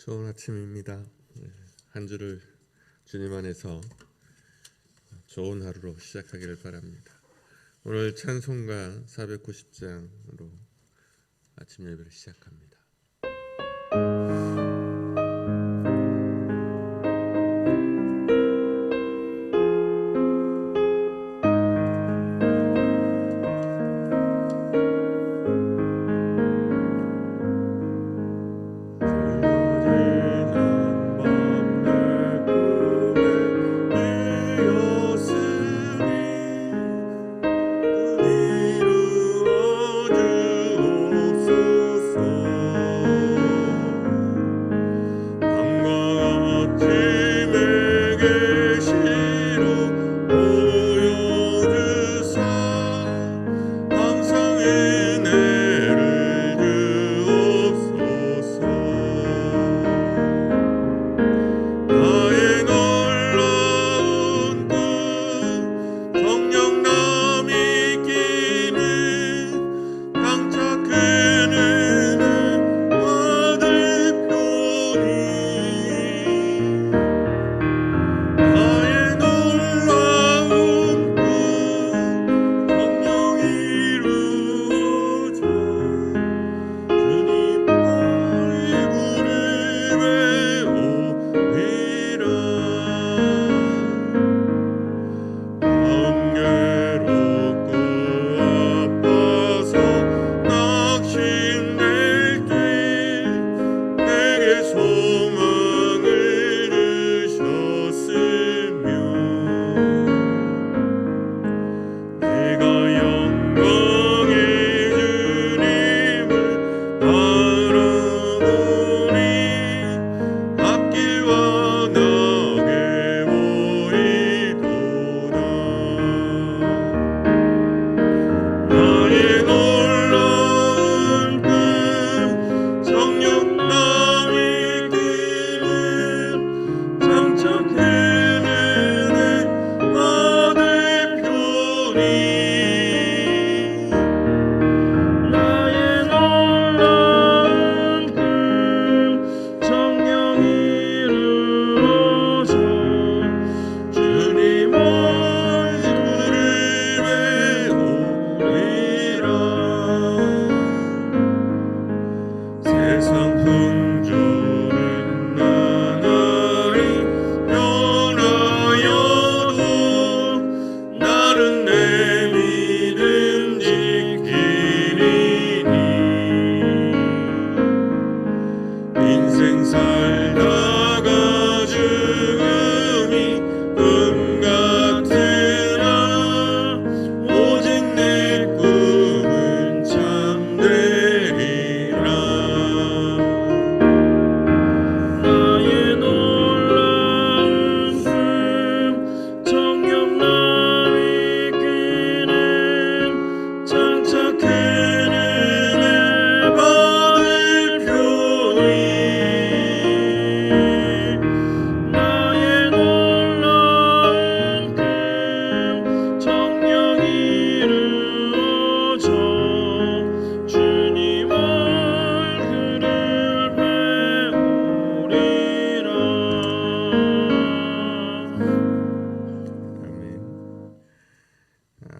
좋은 아침입니다. 한 주를 주님 안에서 좋은 하루로 시작하기를 바랍니다. 오늘 찬송가 490장으로 아침 예배를 시작합니다.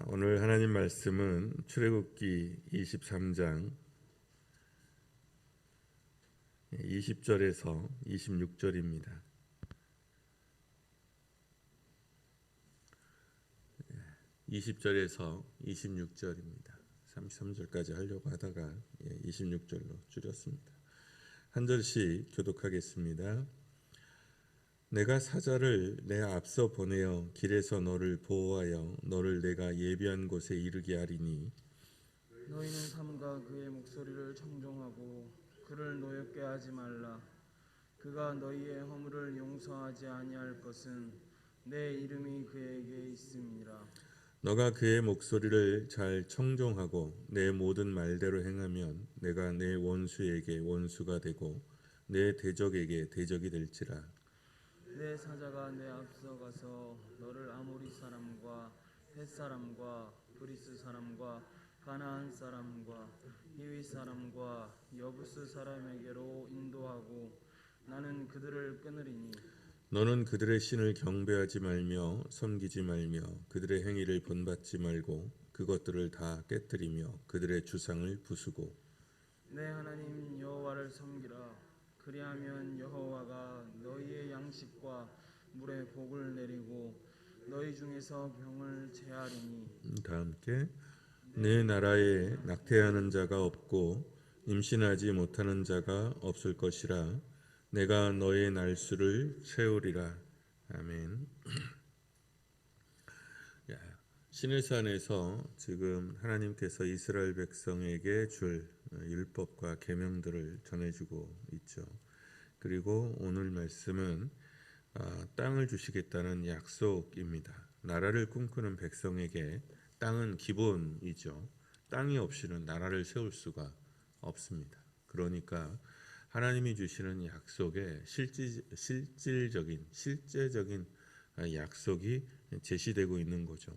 오늘 하나님 말씀은 출애굽기 23장 20절에서 26절입니다. 20절에서 26절입니다. 33절까지 하려고 하다가 26절로 줄였습니다. 한 절씩 교독하겠습니다. 내가 사자를 내 앞서 보내어 길에서 너를 보호하여 너를 내가 예비한 곳에 이르게 하리니 너희는 삼가 그의 목소리를 청종하고 그를 노엽게 하지 말라. 그가 너희의 허물을 용서하지 아니할 것은 내 이름이 그에게 있음이라. 너가 그의 목소리를 잘 청종하고 내 모든 말대로 행하면 내가 내 원수에게 원수가 되고 내 대적에게 대적이 될지라. 내 사자가 내 앞서 가서 너를 아모리 사람과 헷 사람과 브리스 사람과 가나안 사람과 히위 사람과 여부스 사람에게로 인도하고 나는 그들을 끊으리니 너는 그들의 신을 경배하지 말며 섬기지 말며 그들의 행위를 본받지 말고 그것들을 다 깨뜨리며 그들의 주상을 부수고 내 하나님 여호와를 섬기라. 그리하면 여호와가 너희의 양식과 물에 복을 내리고 너희 중에서 병을 제하리니 다 함께 내 나라에 낙태하는 자가 없고 임신하지 못하는 자가 없을 것이라 내가 너의 날수를 채우리라. 아멘. 시내산에서 지금 하나님께서 이스라엘 백성에게 줄 율법과 계명들을 전해주고 있죠. 그리고 오늘 말씀은 땅을 주시겠다는 약속입니다. 나라를 꿈꾸는 백성에게 땅은 기본이죠. 땅이 없이는 나라를 세울 수가 없습니다. 그러니까 하나님이 주시는 약속에 실제적인 약속이 제시되고 있는 거죠.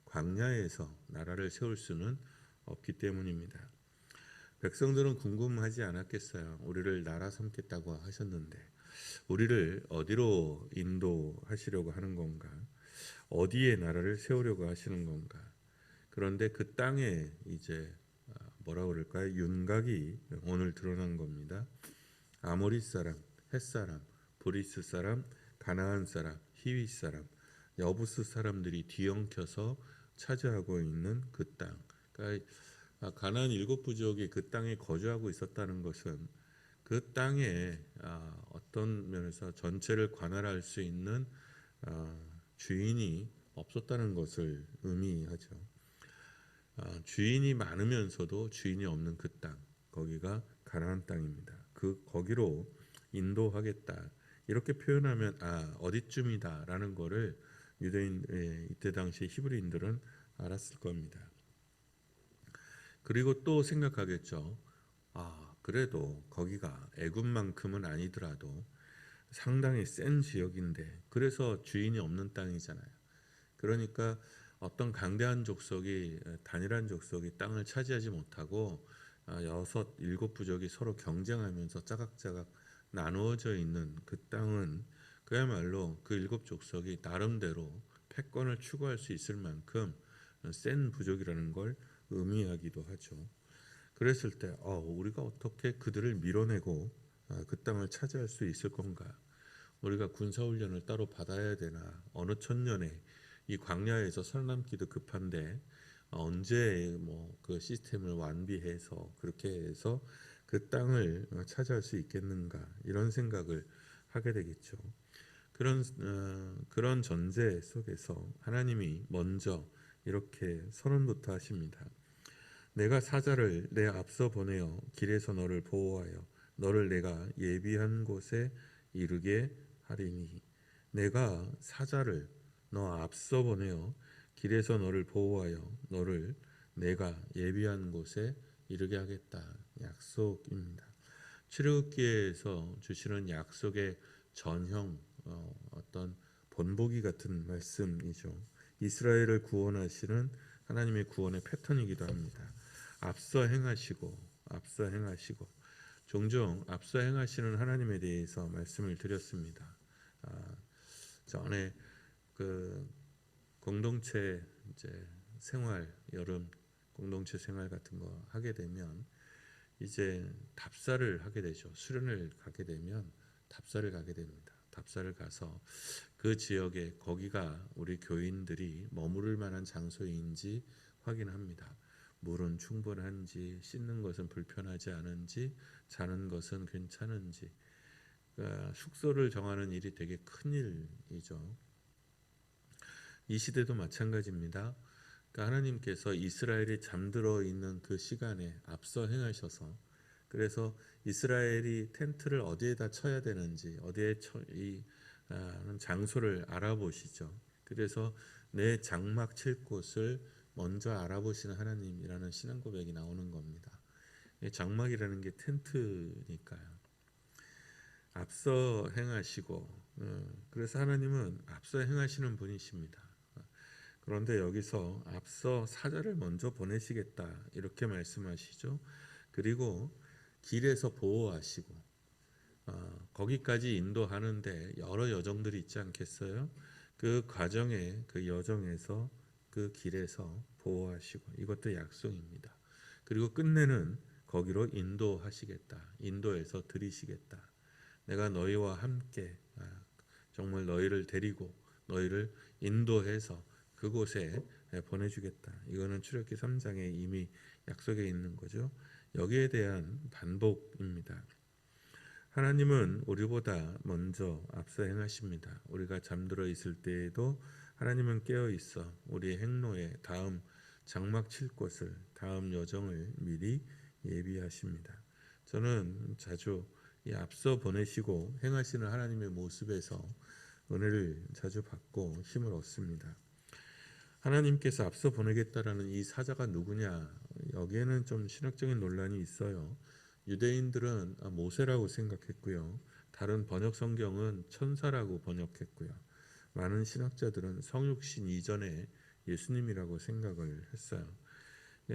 광야에서 나라를 세울 수는 없기 때문입니다. 백성들은 궁금하지 않았겠어요. 우리를 나라 삼겠다고 하셨는데 우리를 어디로 인도하시려고 하는 건가? 어디에 나라를 세우려고 하시는 건가? 그런데 그 땅에 이제 뭐라 그럴까요? 윤곽이 오늘 드러난 겁니다. 아모리 사람, 헷 사람, 브리스 사람, 가나안 사람, 히윗 사람, 여부스 사람들이 뒤엉켜서 차지하고 있는 그 땅. 그러니까 가나안 7부족이 그 땅에 거주하고 있었다는 것은 그 땅에 어떤 면에서 전체를 관할할 수 있는 주인이 없었다는 것을 의미하죠. 주인이 많으면서도 주인이 없는 그 땅, 거기가 가나안 땅입니다. 거기로 인도하겠다. 이렇게 표현하면 어디쯤이다라는 거를 유대인 이때 당시 히브리인들은 알았을 겁니다. 그리고 또 생각하겠죠. 그래도 거기가 애굽만큼은 아니더라도 상당히 센 지역인데 그래서 주인이 없는 땅이잖아요. 그러니까 어떤 강대한 족속이 단일한 족속이 땅을 차지하지 못하고 7부족이 서로 경쟁하면서 짜각짜각 나누어져 있는 그 땅은 그야말로 그 7족속이 나름대로 패권을 추구할 수 있을 만큼 센 부족이라는 걸 의미하기도 하죠. 그랬을 때 우리가 어떻게 그들을 밀어내고 그 땅을 차지할 수 있을 건가? 우리가 군사훈련을 따로 받아야 되나? 어느 천년에 이 광야에서 살아남기도 급한데 언제 그 시스템을 완비해서 그렇게 해서 그 땅을 차지할 수 있겠는가? 이런 생각을 하게 되겠죠. 그런 전제 속에서 하나님이 먼저 이렇게 선언부터 하십니다. 내가 사자를 내 앞서 보내어 길에서 너를 보호하여 너를 내가 예비한 곳에 이르게 하리니 내가 사자를 너 앞서 보내어 길에서 너를 보호하여 너를 내가 예비한 곳에 이르게 하겠다. 약속입니다. 출애굽기에서 주시는 약속의 전형 어떤 본보기 같은 말씀이죠. 이스라엘을 구원하시는 하나님의 구원의 패턴이기도 합니다. 앞서 행하시고 종종 앞서 행하시는 하나님에 대해서 말씀을 드렸습니다. 전에 그 공동체 이제 생활 여름 공동체 생활 같은 거 하게 되면 이제 답사를 하게 되죠. 수련을 가게 되면 답사를 가게 됩니다. 답사를 가서 그 지역에 거기가 우리 교인들이 머무를 만한 장소인지 확인합니다. 물은 충분한지, 씻는 것은 불편하지 않은지, 자는 것은 괜찮은지. 그러니까 숙소를 정하는 일이 되게 큰 일이죠. 이 시대도 마찬가지입니다. 그러니까 하나님께서 이스라엘이 잠들어 있는 그 시간에 앞서 행하셔서 그래서 이스라엘이 텐트를 어디에다 쳐야 되는지 어디에 하는 장소를 알아보시죠. 그래서 내 장막 칠 곳을 먼저 알아보시는 하나님이라는 신앙 고백이 나오는 겁니다. 장막이라는 게 텐트니까요. 앞서 행하시고 그래서 하나님은 앞서 행하시는 분이십니다. 그런데 여기서 앞서 사자를 먼저 보내시겠다 이렇게 말씀하시죠. 그리고 길에서 보호하시고 거기까지 인도하는데 여러 여정들이 있지 않겠어요? 그 과정에 그 여정에서 그 길에서 보호하시고 이것도 약속입니다. 그리고 끝내는 거기로 인도하시겠다. 인도해서 들이시겠다. 내가 너희와 함께 정말 너희를 데리고 너희를 인도해서 그곳에 보내주겠다. 이거는 출애굽기 3장에 이미 약속해 있는 거죠. 여기에 대한 반복입니다. 하나님은 우리보다 먼저 앞서 행하십니다. 우리가 잠들어 있을 때에도 하나님은 깨어 있어 우리의 행로에 다음 장막 칠 곳을 다음 여정을 미리 예비하십니다. 저는 자주 이 앞서 보내시고 행하시는 하나님의 모습에서 은혜를 자주 받고 힘을 얻습니다. 하나님께서 앞서 보내겠다라는 이 사자가 누구냐? 여기에는 좀 신학적인 논란이 있어요. 유대인들은 모세라고 생각했고요. 다른 번역 성경은 천사라고 번역했고요. 많은 신학자들은 성육신 이전에 예수님이라고 생각을 했어요.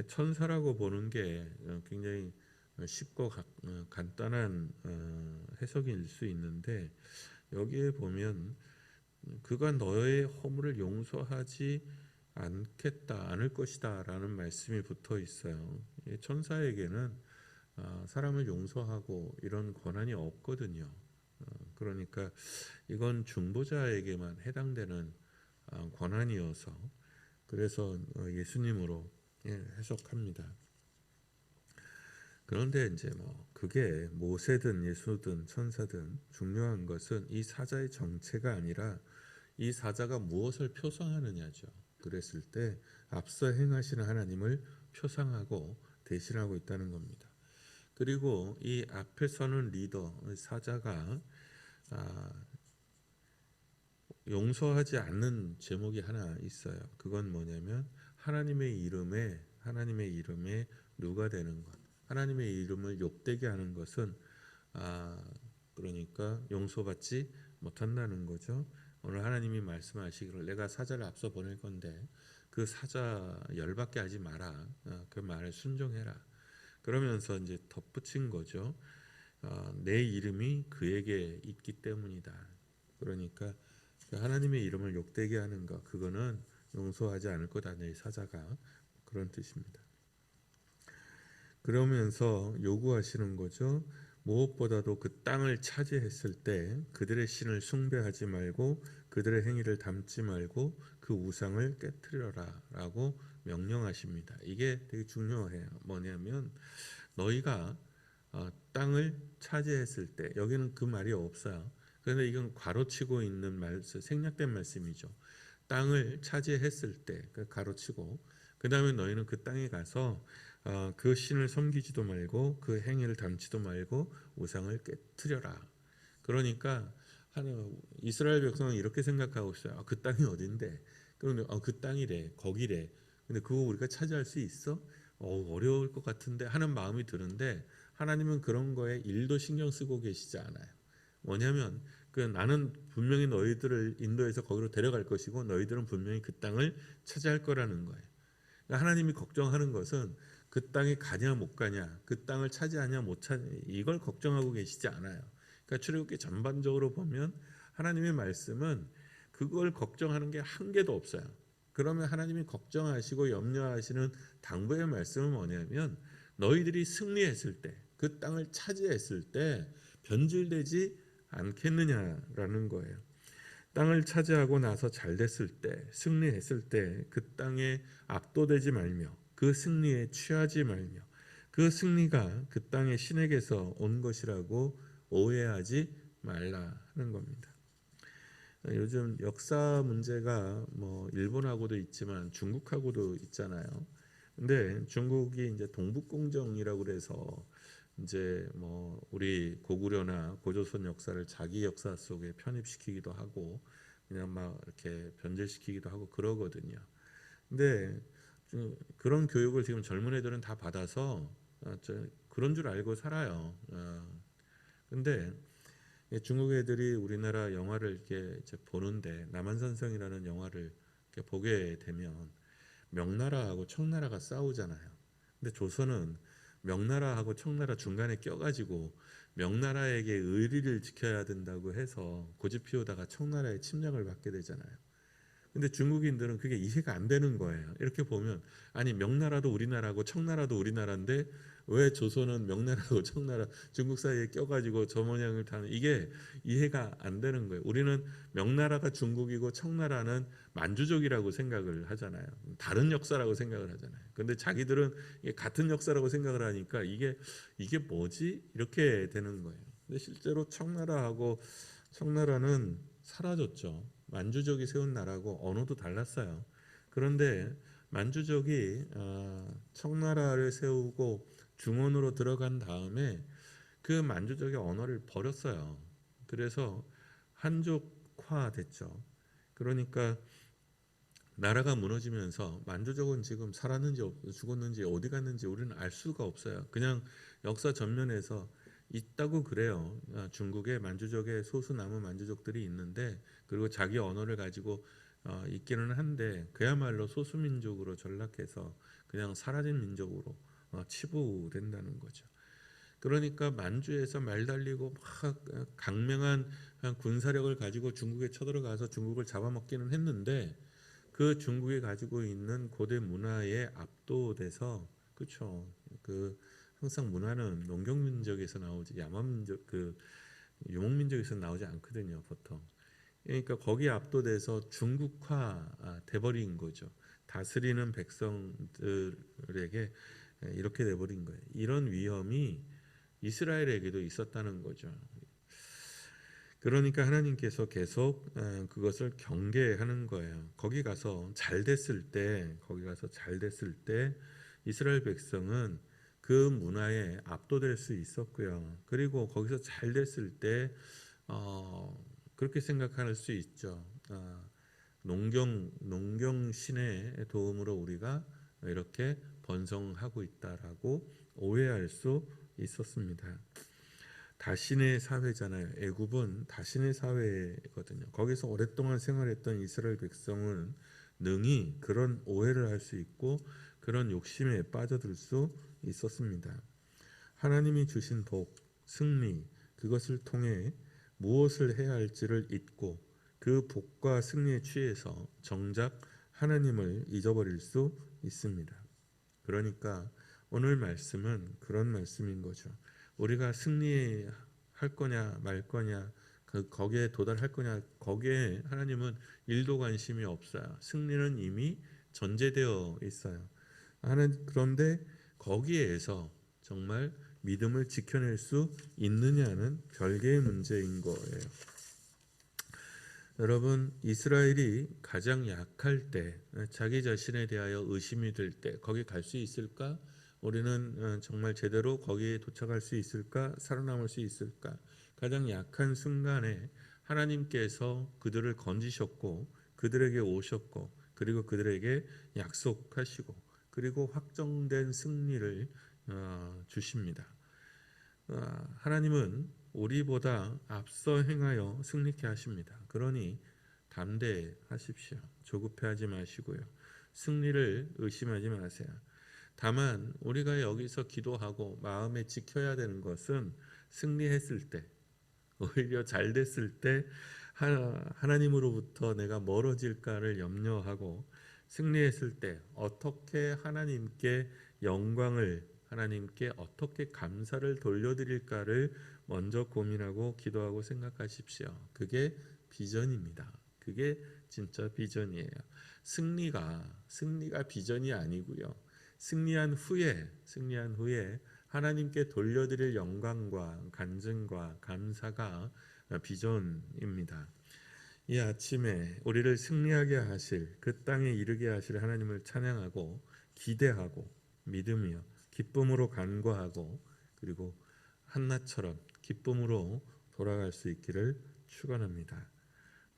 천사라고 보는 게 굉장히 쉽고 간단한 해석일 수 있는데 여기에 보면 그가 너의 허물을 용서하지 않을 것이다라는 말씀이 붙어 있어요. 천사에게는 사람을 용서하고 이런 권한이 없거든요. 그러니까 이건 중보자에게만 해당되는 권한이어서 그래서 예수님으로 해석합니다. 그런데 이제 그게 모세든 예수든 천사든 중요한 것은 이 사자의 정체가 아니라 이 사자가 무엇을 표상하느냐죠. 그랬을 때 앞서 행하시는 하나님을 표상하고 대신하고 있다는 겁니다. 그리고 이 앞에 서는 리더 사자가 용서하지 않는 제목이 하나 있어요. 그건 뭐냐면 하나님의 이름에 누가 되는 것. 하나님의 이름을 욕되게 하는 것은 그러니까 용서받지 못한다는 거죠. 오늘 하나님이 말씀하시기를 내가 사자를 앞서 보낼 건데 그 사자 열받게 하지 마라. 그 말에 순종해라. 그러면서 이제 덧붙인 거죠. 내 이름이 그에게 있기 때문이다. 그러니까 하나님의 이름을 욕되게 하는 것 그거는 용서하지 않을 거다. 내 사자가 그런 뜻입니다. 그러면서 요구하시는 거죠. 무엇보다도 그 땅을 차지했을 때 그들의 신을 숭배하지 말고 그들의 행위를 담지 말고 그 우상을 깨트려라 라고 명령하십니다. 이게 되게 중요해요. 뭐냐면 너희가 땅을 차지했을 때 여기는 그 말이 없어요. 그런데 이건 괄호치고 있는 말씀, 생략된 말씀이죠. 땅을 차지했을 때 가로치고 그 다음에 너희는 그 땅에 가서 그 신을 섬기지도 말고 그 행위를 담지도 말고 우상을 깨트려라. 그러니까 이스라엘 백성은 이렇게 생각하고 있어요. 그 땅이 어딘데? 그런데 그 땅이래, 거기래. 근데 그거 우리가 차지할 수 있어? 어려울 것 같은데 하는 마음이 드는데 하나님은 그런 거에 일도 신경 쓰고 계시지 않아요. 뭐냐면 나는 분명히 너희들을 인도해서 거기로 데려갈 것이고 너희들은 분명히 그 땅을 차지할 거라는 거예요. 그러니까 하나님이 걱정하는 것은 그 땅에 가냐 못 가냐, 그 땅을 차지하냐 못 차냐 이걸 걱정하고 계시지 않아요. 그러니까 출애굽기 전반적으로 보면 하나님의 말씀은 그걸 걱정하는 게 한 개도 없어요. 그러면 하나님이 걱정하시고 염려하시는 당부의 말씀은 뭐냐면 너희들이 승리했을 때, 그 땅을 차지했을 때 변질되지 않겠느냐라는 거예요. 땅을 차지하고 나서 잘 됐을 때, 승리했을 때 그 땅에 압도되지 말며 그 승리에 취하지 말며 그 승리가 그 땅의 신에게서 온 것이라고 오해하지 말라 하는 겁니다. 요즘 역사 문제가 일본하고도 있지만 중국하고도 있잖아요. 근데 중국이 이제 동북공정이라고 그래서 이제 우리 고구려나 고조선 역사를 자기 역사 속에 편입시키기도 하고 그냥 막 이렇게 변질시키기도 하고 그러거든요. 근데 그런 교육을 지금 젊은 애들은 다 받아서 그런 줄 알고 살아요. 근데 중국 애들이 우리나라 영화를 이렇게 이제 보는데 남한산성이라는 영화를 이렇게 보게 되면 명나라하고 청나라가 싸우잖아요. 근데 조선은 명나라하고 청나라 중간에 껴가지고 명나라에게 의리를 지켜야 된다고 해서 고집 피우다가 청나라의 침략을 받게 되잖아요. 근데 중국인들은 그게 이해가 안 되는 거예요. 이렇게 보면 아니 명나라도 우리나라고 청나라도 우리나라인데 왜 조선은 명나라하고 청나라 중국 사이에 껴가지고 저 모양을 타는, 이게 이해가 안 되는 거예요. 우리는 명나라가 중국이고 청나라는 만주족이라고 생각을 하잖아요. 다른 역사라고 생각을 하잖아요. 근데 자기들은 이게 같은 역사라고 생각을 하니까 이게 뭐지? 이렇게 되는 거예요. 근데 실제로 청나라는 사라졌죠. 만주족이 세운 나라고 언어도 달랐어요. 그런데 만주족이 청나라를 세우고 중원으로 들어간 다음에 그 만주족의 언어를 버렸어요. 그래서 한족화 됐죠. 그러니까 나라가 무너지면서 만주족은 지금 살았는지 죽었는지 어디 갔는지 우리는 알 수가 없어요. 그냥 역사 전면에서 있다고 그래요. 중국에 만주족의 소수 남은 만주족들이 있는데, 그리고 자기 언어를 가지고 있기는 한데 그야말로 소수민족으로 전락해서 그냥 사라진 민족으로 치부된다는 거죠. 그러니까 만주에서 말 달리고 막 강명한 군사력을 가지고 중국에 쳐들어가서 중국을 잡아먹기는 했는데, 그 중국이 가지고 있는 고대 문화에 압도돼서, 그렇죠. 항상 문화는 농경민족에서 나오지 야만민족, 유목민족에서 나오지 않거든요, 보통. 그러니까 거기에 압도돼서 중국화 돼버린 거죠. 다스리는 백성들에게 이렇게 돼버린 거예요. 이런 위험이 이스라엘에게도 있었다는 거죠. 그러니까 하나님께서 계속 그것을 경계하는 거예요. 거기 가서 잘 됐을 때 이스라엘 백성은 그 문화에 압도될 수 있었고요. 그리고 거기서 잘 됐을 때 그렇게 생각할 수 있죠. 농경신의 도움으로 우리가 이렇게 번성하고 있다라고 오해할 수 있었습니다. 다신의 사회잖아요. 애굽은 다신의 사회거든요. 거기서 오랫동안 생활했던 이스라엘 백성은 능히 그런 오해를 할 수 있고 그런 욕심에 빠져들 수 있었습니다. 하나님이 주신 복, 승리, 그것을 통해 무엇을 해야 할지를 잊고 그 복과 승리에 취해서 정작 하나님을 잊어버릴 수 있습니다. 그러니까 오늘 말씀은 그런 말씀인 거죠. 우리가 승리할 거냐 말 거냐, 거기에 도달할 거냐, 거기에 하나님은 일도 관심이 없어요. 승리는 이미 전제되어 있어요. 그런데 거기에서 정말 믿음을 지켜낼 수 있느냐는 별개의 문제인 거예요. 여러분, 이스라엘이 가장 약할 때, 자기 자신에 대하여 의심이 들 때 거기 갈 수 있을까? 우리는 정말 제대로 거기에 도착할 수 있을까? 살아남을 수 있을까? 가장 약한 순간에 하나님께서 그들을 건지셨고 그들에게 오셨고 그리고 그들에게 약속하시고 그리고 확정된 승리를 주십니다. 하나님은 우리보다 앞서 행하여 승리케 하십니다. 그러니 담대하십시오. 조급해하지 마시고요. 승리를 의심하지 마세요. 다만 우리가 여기서 기도하고 마음에 지켜야 되는 것은 승리했을 때, 오히려 잘 됐을 때 하나님으로부터 내가 멀어질까를 염려하고, 승리했을 때 어떻게 하나님께 영광을, 하나님께 어떻게 감사를 돌려드릴까를 먼저 고민하고 기도하고 생각하십시오. 그게 비전입니다. 그게 진짜 비전이에요. 승리가 비전이 아니고요. 승리한 후에 하나님께 돌려드릴 영광과 간증과 감사가 비전입니다. 이 아침에 우리를 승리하게 하실, 그 땅에 이르게 하실 하나님을 찬양하고 기대하고 믿으며 기쁨으로 간구하고, 그리고 한나처럼 기쁨으로 돌아갈 수 있기를 축원합니다.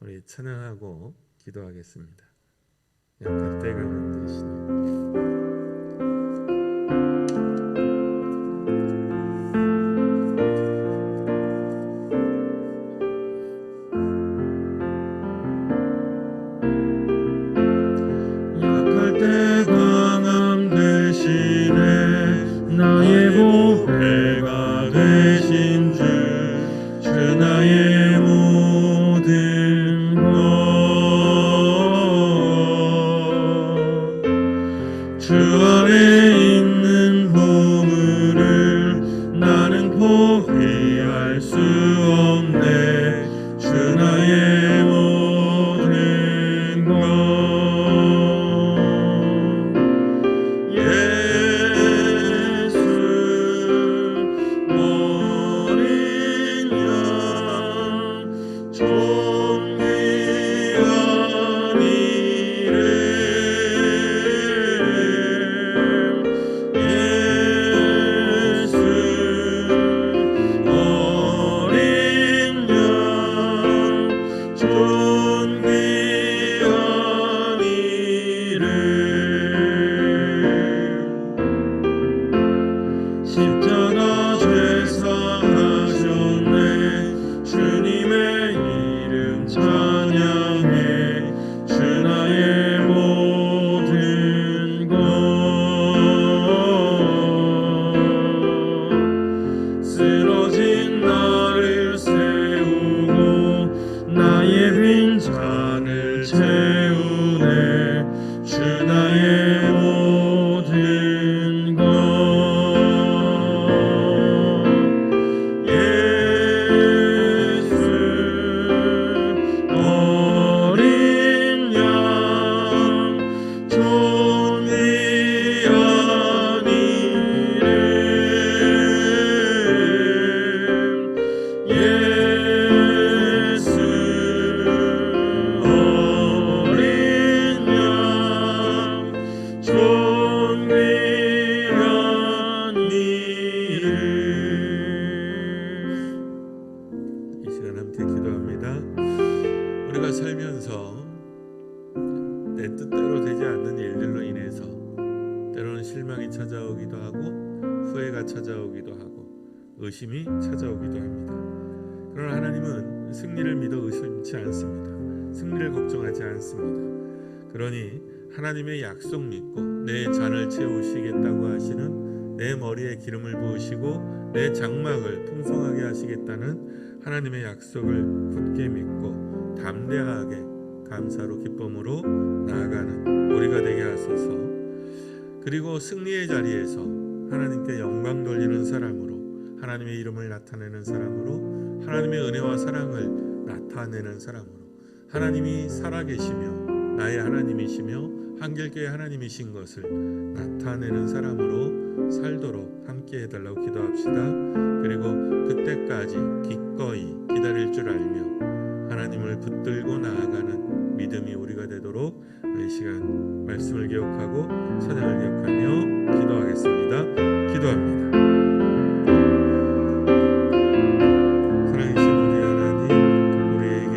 우리 찬양하고 기도하겠습니다. 약할 때가 만드시네. 나의 십자가 죄사하셨네. 주님의 이름 찬양해. 주 나의 모든 것. 쓰러진 나를 세우고 나의 빈 잔을 채우네. 주 나의 모든 것. 예수 어린 양 존귀한 이름. 예수 어린 양 존귀한 이름. 이 시간 함께 기도합니다. 우리가 살면서 내 뜻대로 되지 않는 일들로 인해서 때로는 실망이 찾아오기도 하고 후회가 찾아오기도 하고 의심이 찾아오기도 합니다. 그러나 하나님은 승리를 믿어 의심치 않습니다. 승리를 걱정하지 않습니다. 그러니 하나님의 약속 믿고 내 잔을 채우시겠다고 하시는, 내 머리에 기름을 부으시고 내 장막을 풍성하게 하시겠다는 하나님의 약속을 굳게 믿고 담대하게 감사로 기쁨으로 나아가는 우리가 되게 하소서. 그리고 승리의 자리에서 하나님께 영광 돌리는 사람으로, 하나님의 이름을 나타내는 사람으로, 하나님의 은혜와 사랑을 나타내는 사람으로, 하나님이 살아계시며 나의 하나님이시며 한길교회 하나님이신 것을 나타내는 사람으로 살도록 함께 해달라고 기도합시다. 그리고 그때까지 기꺼이 기다릴 줄 알며 하나님을 붙들고 나아가는 믿음이 우리가 되도록 이 시간 말씀을 기억하고 찬양을 기억하며 기도하겠습니다. 기도합니다. 사랑이신 우리 하나님, 우리에게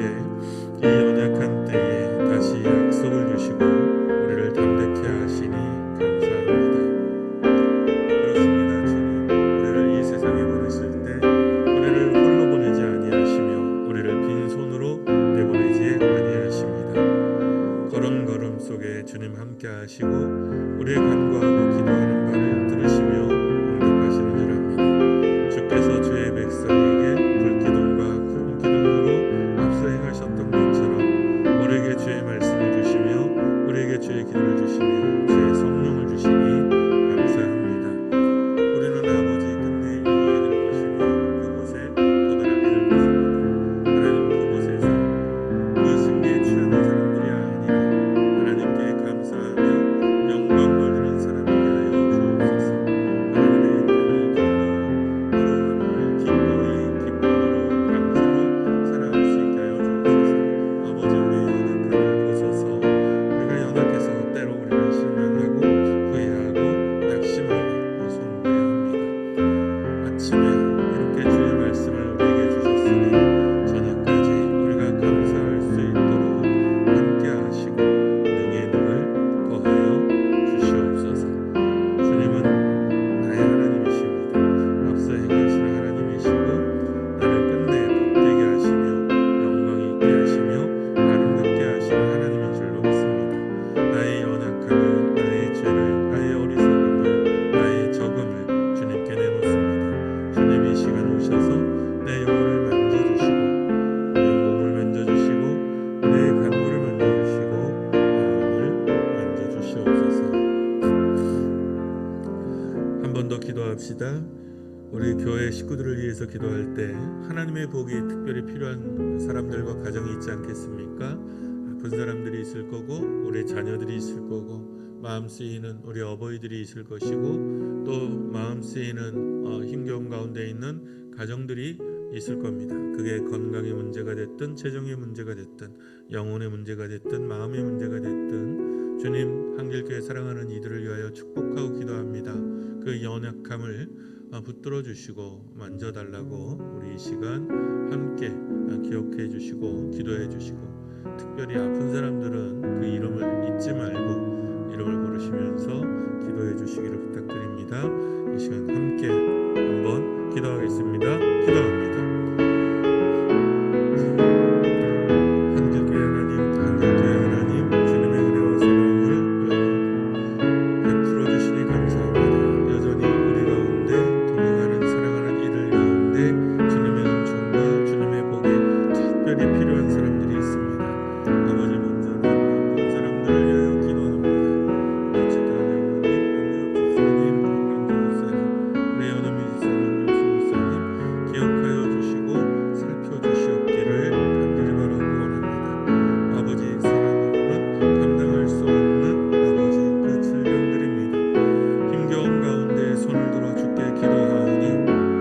이 연약한 때에 다시 약속을 주시고 우리를 담대케 하시니 감사합니다. 그렇습니다. 주님, 우리를 이 세상에 보내실 때 우리를 홀로 보내지 아니하시며 우리를 빈손으로 내보내지 아니하십니다. 걸음걸음 속에 주님 함께 하시고 우리의 간구하고 기도하는 바를 들으시며 응답하시는 줄 압니다. 주께서 주의 백성에게 불기둥과 구름 기둥으로 앞서 행하셨던 것처럼 우리에게 주의 말씀을 주시며 우리에게 주의 기도를 주시며 주의 성령을 주시니 감사합니다. 우리는 아버지 끝내 이기게 될 것이며 그곳에 도달하게 될 것입니다. 하나님, 그곳에서 그 승리에 취하는 사람들이 아니라 하나님께 감사하며 영광 돌리는 사람에게 하여 주옵소서. 하나님의 뜻을 기쁘고 기쁨으로 감사로 살아갈 수 있게 하여 주옵소서. 아버지, 우리의 연약함을 보소서. 우리가 연약해서 때로 우리는 실망하고 후회하고 낙심하고 송구해야 합니다. 아침에 이렇게 주의 말씀을 우리에게 주셨으니 저녁까지 우리가 감사할 수 있도록 함께 하시고 능에 능을 더하여 주시옵소서. 주님은 나의 하나님이십니다. 앞서 행하시는 하나님이시고 나를 끝내 복되게 하시며 영광 있게 하시며 아름답게 하시는 하나님인 줄로 믿습니다. 나의 연약함을, 나의 죄를, 나의 어리석음을, 나의 적음을 주님께 내놓습니다. 주님, 이 시간 오셔서 내 영혼을 만져주시고 내 몸을 만져주시고 내 간구를 만져주시고 마음을 만져주시옵소서. 한 번 더 기도합시다. 우리 교회 식구들을 위해서 기도할 때 하나님의 복이 특별히 필요한 사람들과 가정이 있지 않겠습니까? 아픈 사람들이 있을 거고 우리 자녀들이 있을 거고 마음 쓰이는 우리 어버이들이 있을 것이고 또 마음 쓰이는 힘겨움 가운데 있는 가정들이 있을 겁니다. 그게 건강의 문제가 됐든 재정의 문제가 됐든 영혼의 문제가 됐든 마음의 문제가 됐든 주님, 한길교회 사랑하는 이들을 위하여 축복하고 기도합니다. 그 연약함을 붙들어 주시고 만져달라고 우리 이 시간 함께 기억해 주시고 기도해 주시고, 특별히 아픈 사람들은 그 이름을 잊지 말고 이름을 부르시면서 기도해 주시기를 부탁드립니다. 이 시간 함께 기도합니다. 한글교회 하나님, 주님의 은혜와 사랑을 베풀어 주시니 감사합니다. 여전히 우리 가운데 동행하는 사랑하는 이들 가운데 주님의 은총과 주님의 복이 특별히 필요한 사람들이 있습니다. 아버지, 먼저는 바쁜 사람들을 위하여 기도합니다. 지도한 장로님, 안내업 집사님, 강강주 목사님, 레어너 뮤지사님, 윤수 목사님 기억하여 주시고 살펴주시옵기를 간절히 바라고 원합니다. 아버지, 사람으로는 감당할 수 없는 아버지 그 질병들입니다. 힘겨운 가운데 손을 들어 주께 기도하오니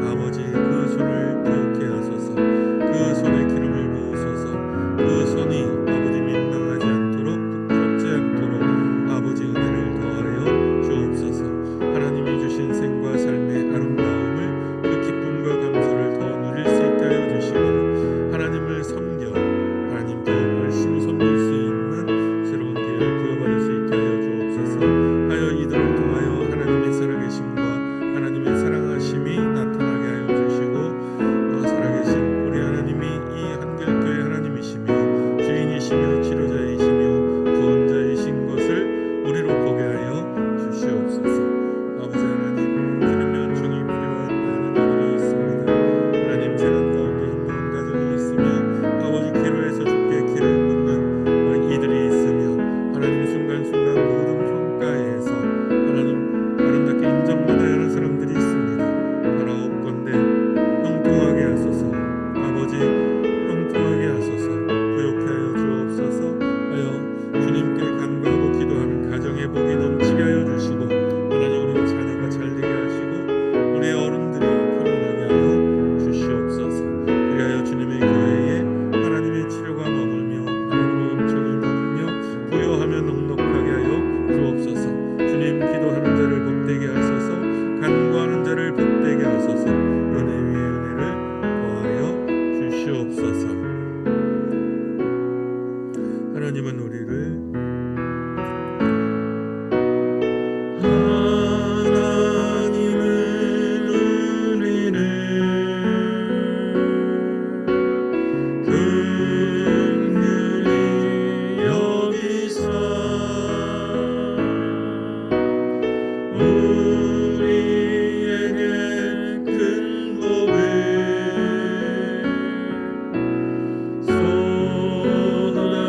아버지 그 손을 부욕케 하소서. 그 손에 기름을 부으소서. 그 손이 아버지 민망하지 않도록 부끄럽지 않도록 아버지 은혜를 더하여 주옵소서. 하나님이 주신 생과 삶의 아름다움을 그 기쁨과 감사를 더 누릴 수 있게 하여 주시고 하나님을 섬겨 하나님께 훨씬 섬길 수 있는 새로운 기회를 부여받을 수 있게 하여 주옵소서. 하여 이들을 통하여 하나님의 살아계심과 하나님의 사랑하심이 나타나게 하여 주시고 살아계신 우리 하나님이 이 한글교회 하나님이시며 주인이시며 치료자이시며 구원자이신 것을 우리로 보게 하여 주시옵소서. 아버지 하나님, 주님의 은총이 필요한 많은 이들이 있습니다. 하나님, 재난 가운데 힘든 가정이 있으며 아버지 기로에서 주께 길을 묻는 이들이 있으며 하나님 순간순간 모든 평가에서 하나님 아름답게 인정받아야 하는 사람들이 있습니다. 바라옵건대 형통하게 하소서. 아버지 형통하게 하소서. 부욕케 하여 주옵소서. 하여 주님께 간구하고 기도하는 가정의 복이 넘치게 하여 주시고 하나님 우리 자녀가 잘되게 하시고 우리 어른들이 편안하게 하여 주시옵소서. 그리하여 주님의 교회에 하나님의 치료가 머물며 하나님의 은총이 머물며 부요하며 넉넉하게 하여 주옵소서. 주님, 기도하는 자를 복되게 하소서. 간구하는 자를 복되게 하소서. 은혜 위에 은혜를 더하여 주시옵소서. 하나님은 우리를 긍휼히 여기사 우리에게 큰 복을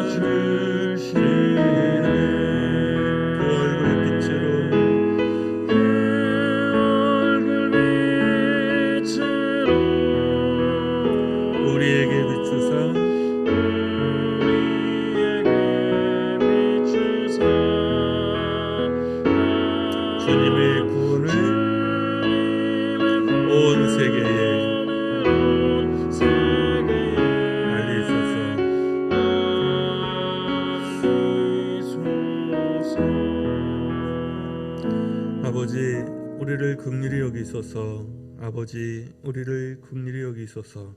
쏟아주시네. 그 얼굴 빛으로 우리에게 비추사 주님의 구원을 온 세계에 알리소서. 아버지, 우리를 긍휼히 여기소서. 아버지, 우리를 긍휼히 여기소서.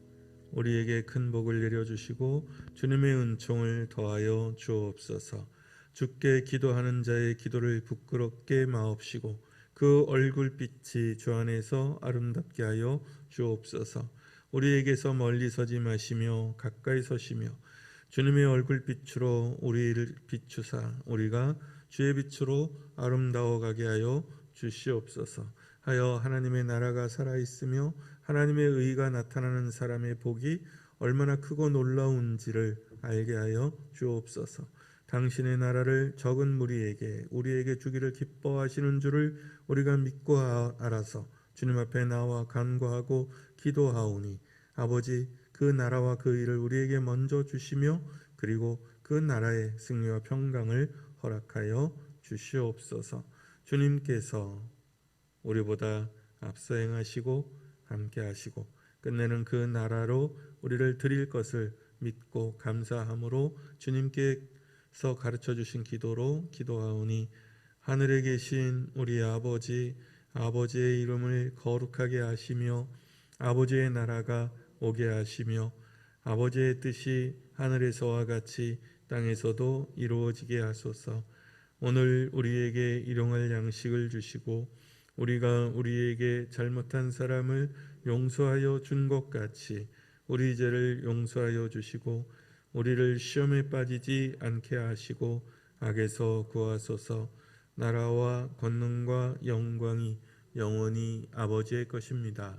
우리에게 큰 복을 내려주시고 주님의 은총을 더하여 주옵소서. 주께 기도하는 자의 기도를 부끄럽게 마옵시고 그 얼굴빛이 주 안에서 아름답게 하여 주옵소서. 우리에게서 멀리 서지 마시며 가까이 서시며 주님의 얼굴빛으로 우리를 비추사 우리가 주의 빛으로 아름다워 가게 하여 주시옵소서. 하여 하나님의 나라가 살아있으며 하나님의 의가 나타나는 사람의 복이 얼마나 크고 놀라운지를 알게 하여 주옵소서. 당신의 나라를 적은 무리에게 우리에게 주기를 기뻐하시는 줄을 우리가 믿고 알아서 주님 앞에 나와 간구하고 기도하오니 아버지, 그 나라와 그 일을 우리에게 먼저 주시며 그리고 그 나라의 승리와 평강을 허락하여 주시옵소서. 주님께서 우리보다 앞서 행하시고 함께 하시고 끝내는 그 나라로 우리를 드릴 것을 믿고 감사함으로 주님께서 가르쳐 주신 기도로 기도하오니 하늘에 계신 우리 아버지, 아버지의 이름을 거룩하게 하시며 아버지의 나라가 오게 하시며 아버지의 뜻이 하늘에서와 같이 땅에서도 이루어지게 하소서. 오늘 우리에게 일용할 양식을 주시고 우리가 우리에게 잘못한 사람을 용서하여 준 것 같이 우리 죄를 용서하여 주시고 우리를 시험에 빠지지 않게 하시고 악에서 구하소서. 나라와 권능과 영광이 영원히 아버지의 것입니다.